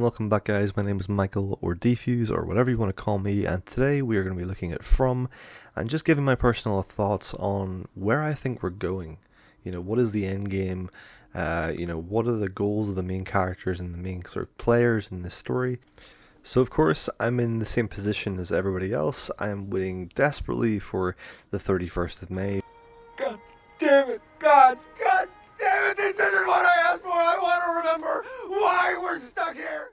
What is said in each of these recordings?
welcome back, guys. My name is Michael, or Defuse, or whatever you want to call me, and today we are going to be looking at From, and just giving my personal thoughts on where I think we're going. You know, what is the end game? What are the goals of the main characters and the main sort of players in this story? So, of course, I'm in the same position as everybody else. I am waiting desperately for the 31st of May. God damn it! God damn it! This isn't what I asked for! I want to remember why we're stuck here!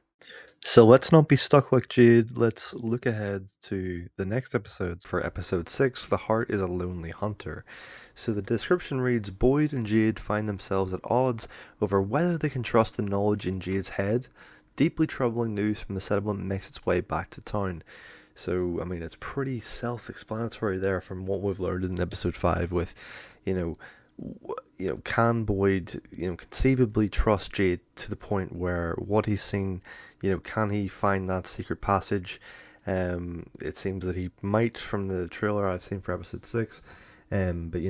So let's not be stuck like Jade. Let's look ahead to the next episodes. For episode 6, The Heart is a Lonely Hunter. So the description reads, Boyd and Jade find themselves at odds over whether they can trust the knowledge in Jade's head. Deeply troubling news from the settlement makes its way back to town. So, I mean, it's pretty self-explanatory there from what we've learned in episode 5 with, can Boyd, conceivably trust Jade to the point where what he's seen, can he find that secret passage? It seems that he might from the trailer I've seen for episode 6. But,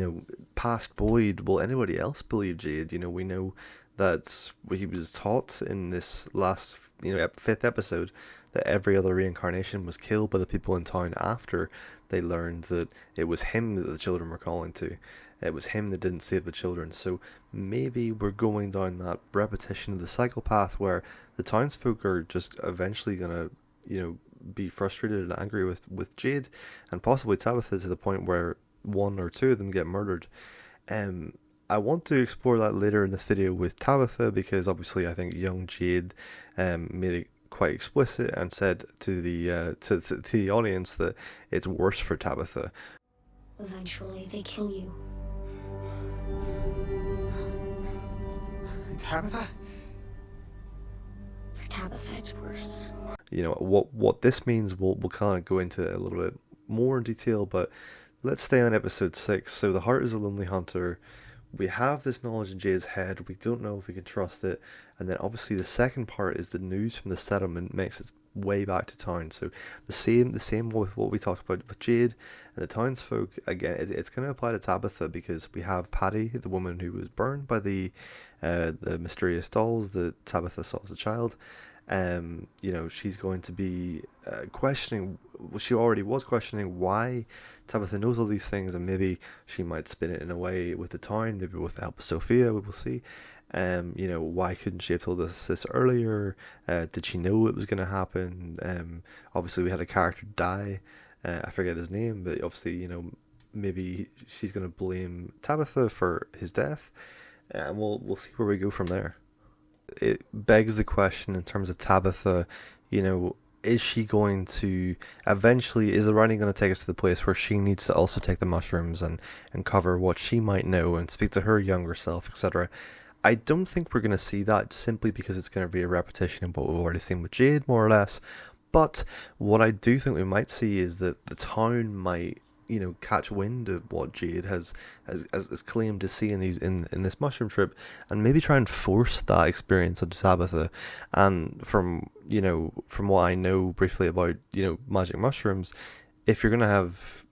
past Boyd, will anybody else believe Jade? We know that he was taught in this last, 5th episode that every other reincarnation was killed by the people in town after they learned that it was him that the children were calling to. It was him that didn't save the children. So maybe we're going down that repetition of the cycle path where the townsfolk are just eventually going to, be frustrated and angry with Jade and possibly Tabitha to the point where one or two of them get murdered. I want to explore that later in this video with Tabitha because obviously I think young Jade made it quite explicit and said to the audience that it's worse for Tabitha. Eventually, they kill you. Tabitha? For Tabitha, it's worse. What this means, we'll kind of go into it a little bit more in detail, but let's stay on episode 6. So the heart is a lonely hunter. We have this knowledge in Jade's head. We don't know if we can trust it. And then obviously the second part is the news from the settlement makes its way back to town. So the same with what we talked about with Jade and the townsfolk. Again, it's going to apply to Tabitha because we have Patty, the woman who was burned by the mysterious dolls that Tabitha saw as a child. She's going to be questioning. She already was questioning why Tabitha knows all these things, and maybe she might spin it in a way with the town, maybe with the help of Sophia. We will see. Why couldn't she have told us this earlier? Did she know it was going to happen? Obviously, we had a character die. I forget his name, but obviously, maybe she's going to blame Tabitha for his death, and we'll see where we go from there. It begs the question in terms of Tabitha, is she going to eventually, is the writing going to take us to the place where she needs to also take the mushrooms and cover what she might know and speak to her younger self, etc. I don't think we're going to see that simply because it's going to be a repetition of what we've already seen with Jade, more or less. But what I do think we might see is that the town might, catch wind of what Jade has claimed to see in this mushroom trip, and maybe try and force that experience onto Tabitha. And from what I know briefly about magic mushrooms, if you're gonna have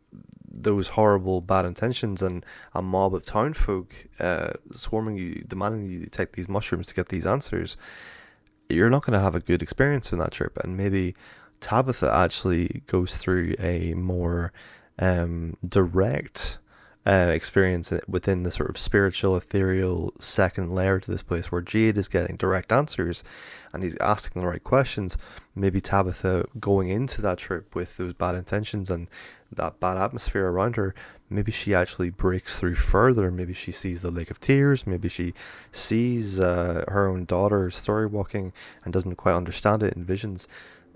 those horrible bad intentions and a mob of townfolk swarming you, demanding you to take these mushrooms to get these answers, you're not going to have a good experience in that trip. And maybe Tabitha actually goes through a more direct experience within the sort of spiritual, ethereal second layer to this place where Jade is getting direct answers and he's asking the right questions. Maybe Tabitha going into that trip with those bad intentions and that bad atmosphere around her, maybe she actually breaks through further. Maybe she sees the Lake of Tears. Maybe she sees her own daughter story walking and doesn't quite understand it in visions.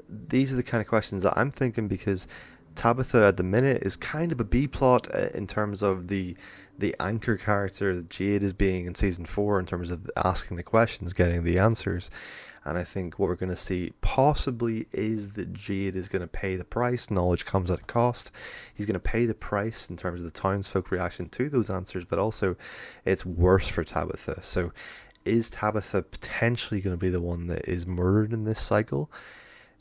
These are the kind of questions that I'm thinking, because Tabitha at the minute is kind of a B-plot in terms of the anchor character that Jade is being in season 4 in terms of asking the questions, getting the answers. And I think what we're going to see possibly is that Jade is going to pay the price. Knowledge comes at a cost. He's going to pay the price in terms of the townsfolk reaction to those answers, but also it's worse for Tabitha. So is Tabitha potentially going to be the one that is murdered in this cycle?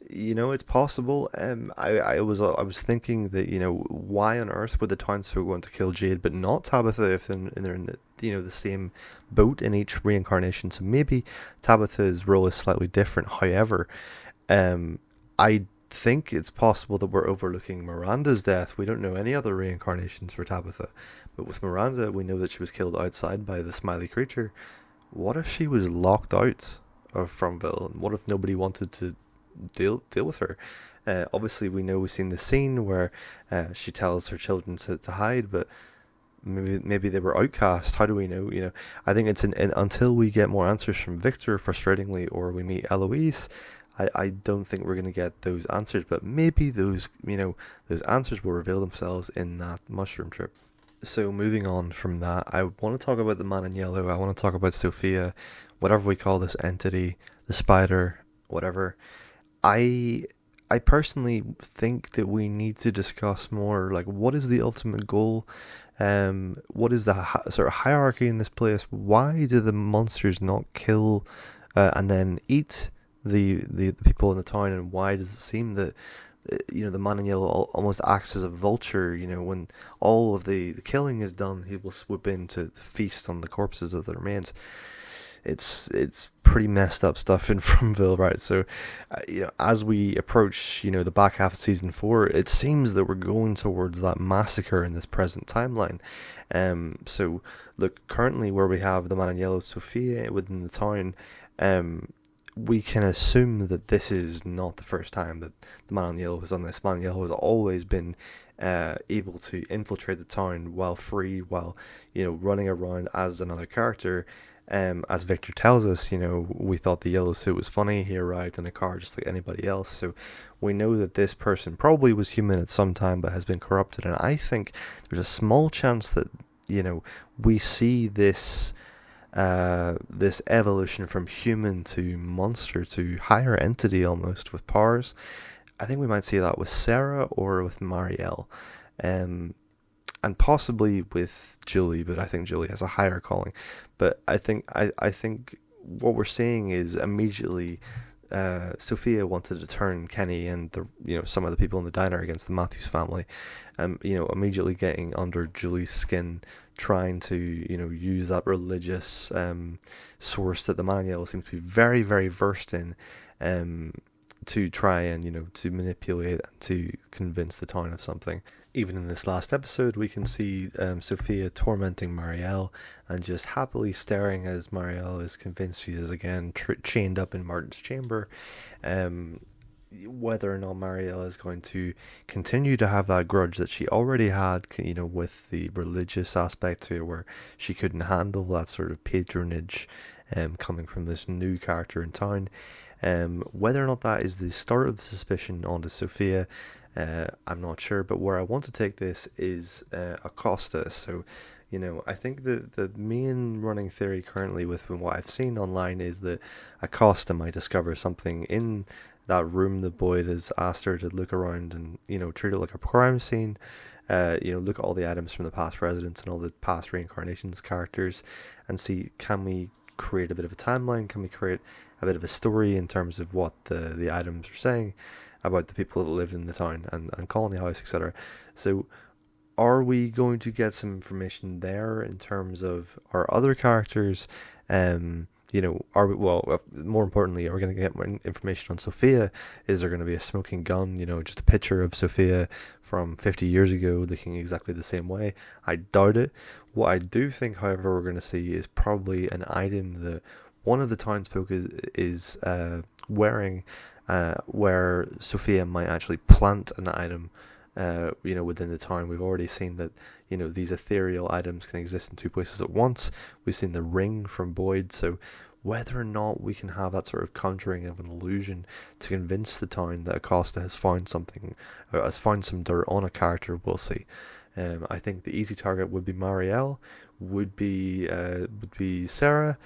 It's possible. I was thinking that why on earth would the townsfolk want to kill Jade but not Tabitha if they're in the same boat in each reincarnation? So maybe Tabitha's role is slightly different. However, I think it's possible that we're overlooking Miranda's death. We don't know any other reincarnations for Tabitha, but with Miranda, we know that she was killed outside by the smiley creature. What if she was locked out of Fromville? And what if nobody wanted to deal with her? Obviously, we've seen the scene where she tells her children to hide, but maybe they were outcast. How do we know? I think it's until we get more answers from Victor, frustratingly, or we meet Eloise. I don't think we're going to get those answers, but maybe those answers will reveal themselves in that mushroom trip. So moving on from that, I want to talk about the man in yellow. I want to talk about Sophia, whatever we call this entity, the spider, whatever. I personally think that we need to discuss more, like, what is the ultimate goal? What is the sort of hierarchy in this place? Why do the monsters not kill and then eat the people in the town? And why does it seem that the man in yellow almost acts as a vulture? When all of the killing is done, he will swoop in to feast on the corpses of the remains. It's pretty messed up stuff in Fromville, right? So, as we approach, the back half of season 4, it seems that we're going towards that massacre in this present timeline. So look, currently where we have the man in yellow, Sophia, within the town, we can assume that this is not the first time that the man in yellow has done this. Man in yellow has always been able to infiltrate the town while free, while running around as another character. As Victor tells us, we thought the yellow suit was funny. He arrived in a car just like anybody else. So we know that this person probably was human at some time but has been corrupted. And I think there's a small chance that, we see this evolution from human to monster to higher entity almost with powers. I think we might see that with Sarah or with Marielle. And possibly with Julie, but I think Julie has a higher calling. But I think what we're seeing is immediately Sophia wanted to turn Kenny and some of the people in the diner against the Matthews family. Immediately getting under Julie's skin, trying to use that religious source that the man in yellow seems to be very, very versed in, to try and to manipulate and to convince the town of something. Even in this last episode, we can see Sophia tormenting Marielle and just happily staring as Marielle is convinced she is again chained up in Martin's chamber. Whether or not Marielle is going to continue to have that grudge that she already had, with the religious aspect to it, where she couldn't handle that sort of patronage coming from this new character in town. Whether or not that is the start of the suspicion onto Sophia, I'm not sure, but where I want to take this is Acosta. So, I think the main running theory currently with what I've seen online is that Acosta might discover something in that room that Boyd has asked her to look around and, treat it like a crime scene. Look at all the items from the past residents and all the past reincarnations characters and see, can we create a bit of a timeline? Can we create a bit of a story in terms of what the items are saying about the people that lived in the town and colony house, etc. So are we going to get some information there in terms of our other characters? More importantly, are we going to get more information on Sophia? Is there going to be a smoking gun, just a picture of Sophia from 50 years ago looking exactly the same way? I doubt it. What I do think, however, we're going to see is probably an item that one of the townsfolk is wearing, where Sophia might actually plant an item, within the town. We've already seen that, these ethereal items can exist in two places at once. We've seen the ring from Boyd, so whether or not we can have that sort of conjuring of an illusion to convince the town that Acosta has found something, has found some dirt on a character, we'll see. I think the easy target would be Marielle, would be Sarah,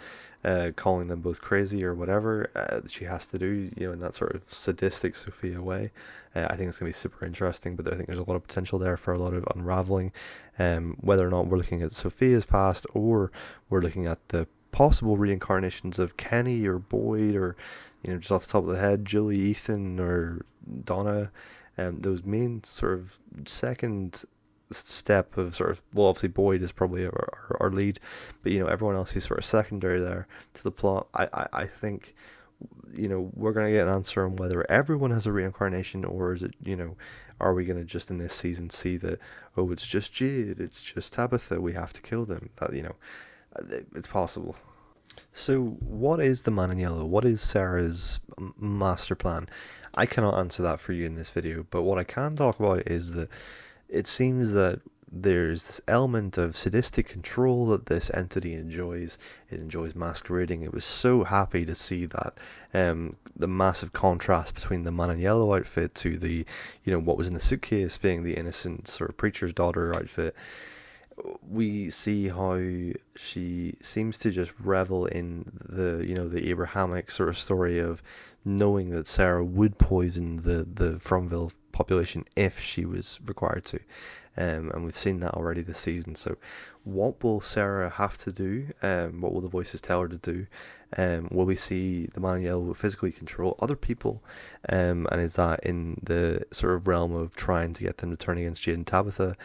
calling them both crazy or whatever she has to do, in that sort of sadistic Sophia way. I think it's going to be super interesting, but I think there's a lot of potential there for a lot of unraveling, whether or not we're looking at Sophia's past or we're looking at the possible reincarnations of Kenny or Boyd, or just off the top of the head, Julie, Ethan, or Donna. Those main sort of second step of sort of, well, obviously Boyd is probably our lead, but everyone else who's sort of secondary there to the plot. I think we're going to get an answer on whether everyone has a reincarnation, or is it, are we going to just in this season see that, oh, it's just Jade, it's just Tabitha, we have to kill them? That, it's possible. So what is the Man in Yellow? What is Sarah's master plan? I cannot answer that for you in this video, but what I can talk about is that it seems that there's this element of sadistic control that this entity enjoys. It enjoys masquerading. It was so happy to see that the massive contrast between the Man in Yellow outfit to the what was in the suitcase being the innocent sort of preacher's daughter outfit. We see how she seems to just revel in the Abrahamic sort of story of knowing that Sarah would poison the Fromville population if she was required to, and we've seen that already this season. So what will Sarah have to do? What will the voices tell her to do? Will we see the Man in Yellow physically control other people, and is that in the sort of realm of trying to get them to turn against Jade and Tabitha?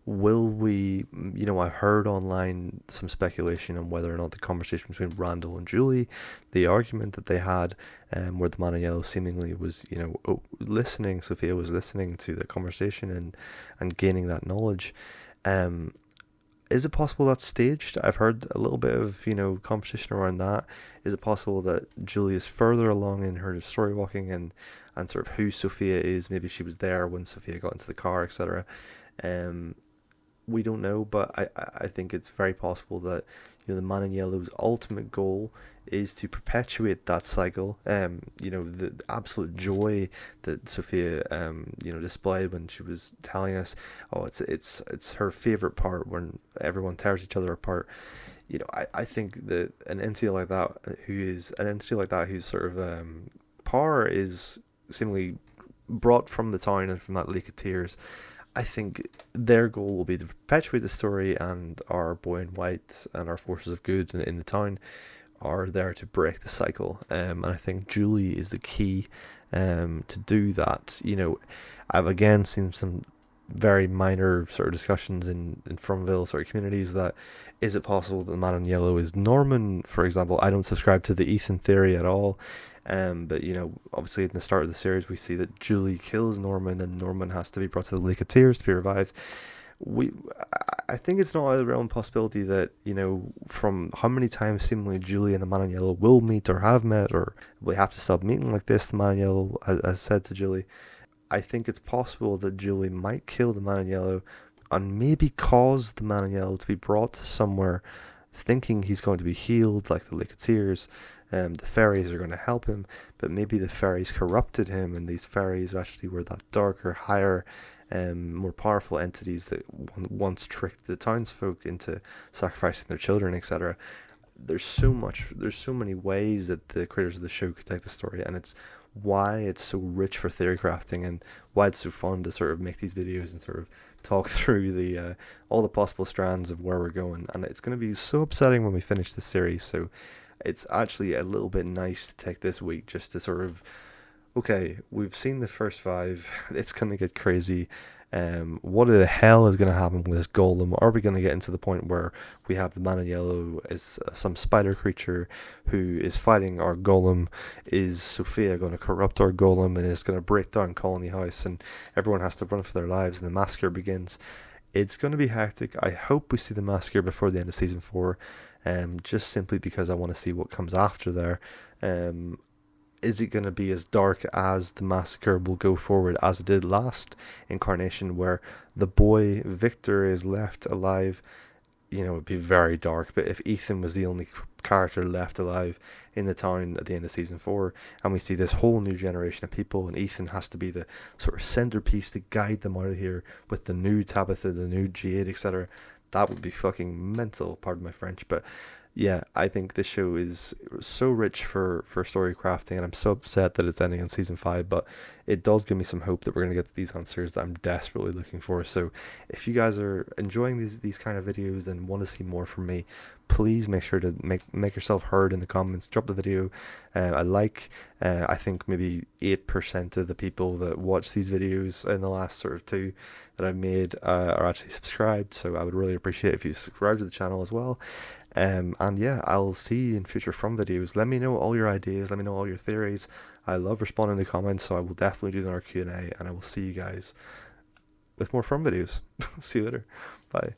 Will we, I heard online some speculation on whether or not the conversation between Randall and Julie, the argument that they had, where the Man in Yellow seemingly was, listening, Sophia was listening to the conversation and gaining that knowledge. Is it possible that's staged? I've heard a little bit of, conversation around that. Is it possible that Julie is further along in her story walking and sort of who Sophia is? Maybe she was there when Sophia got into the car, etc. We don't know, but I think it's very possible that the Man in Yellow's ultimate goal is to perpetuate that cycle. The absolute joy that Sophia displayed when she was telling us, oh, it's her favorite part when everyone tears each other apart. I think that an entity like that whose sort of power is seemingly brought from the town and from that lake of tears, I think their goal will be to perpetuate the story, and our boy in white and our forces of good in the town are there to break the cycle. And I think Julie is the key to do that. I've again seen some very minor sort of discussions in Fromville sort of communities that, is it possible that the Man in Yellow is Norman, for example? I don't subscribe to the Ethan theory at all. But obviously in the start of the series we see that Julie kills Norman, and Norman has to be brought to the Lake of Tears to be revived. I think it's not a real possibility that, from how many times seemingly Julie and the Man in Yellow will meet or have met, or we have to stop meeting like this, the Man in Yellow has said to Julie. I think it's possible that Julie might kill the Man in Yellow and maybe cause the Man in Yellow to be brought somewhere thinking he's going to be healed, like the Lake of Tears. The fairies are going to help him, but maybe the fairies corrupted him, and these fairies actually were that darker, higher, more powerful entities that once tricked the townsfolk into sacrificing their children, etc. There's so many ways that the creators of the show could take the story, and it's why it's so rich for theory crafting, and why it's so fun to sort of make these videos and sort of talk through the all the possible strands of where we're going. And it's going to be so upsetting when we finish this series, so it's actually a little bit nice to take this week just to sort of, okay, we've seen the first 5, it's going to get crazy. What the hell is going to happen with this golem? Are we going to get into the point where we have the Man in Yellow as some spider creature who is fighting our golem? Is Sophia going to corrupt our golem and is going to break down Colony House and everyone has to run for their lives and the massacre begins? It's going to be hectic. I hope we see the massacre before the end of season 4, just simply because I want to see what comes after there. Is it going to be as dark as the massacre will go forward as it did last incarnation, where the boy Victor is left alive? It would be very dark. But if Ethan was the only character left alive in the town at the end of season 4, and we see this whole new generation of people, and Ethan has to be the sort of centerpiece to guide them out of here with the new Tabitha, the new Jade, etc., that would be fucking mental, pardon my French. But Yeah, I think this show is so rich for story crafting, and I'm so upset that it's ending in season 5, but it does give me some hope that we're going to get to these answers that I'm desperately looking for. So if you guys are enjoying these kind of videos and want to see more from me, please make sure to make yourself heard in the comments. Drop the video I think maybe 8% of the people that watch these videos in the last sort of 2 that I've made are actually subscribed, so I would really appreciate if you subscribe to the channel as well. And yeah, I'll see you in future From videos. Let me know all your ideas, let me know all your theories. I love responding to comments, so I will definitely do our Q&A, and I will see you guys with more From videos. See you later. Bye.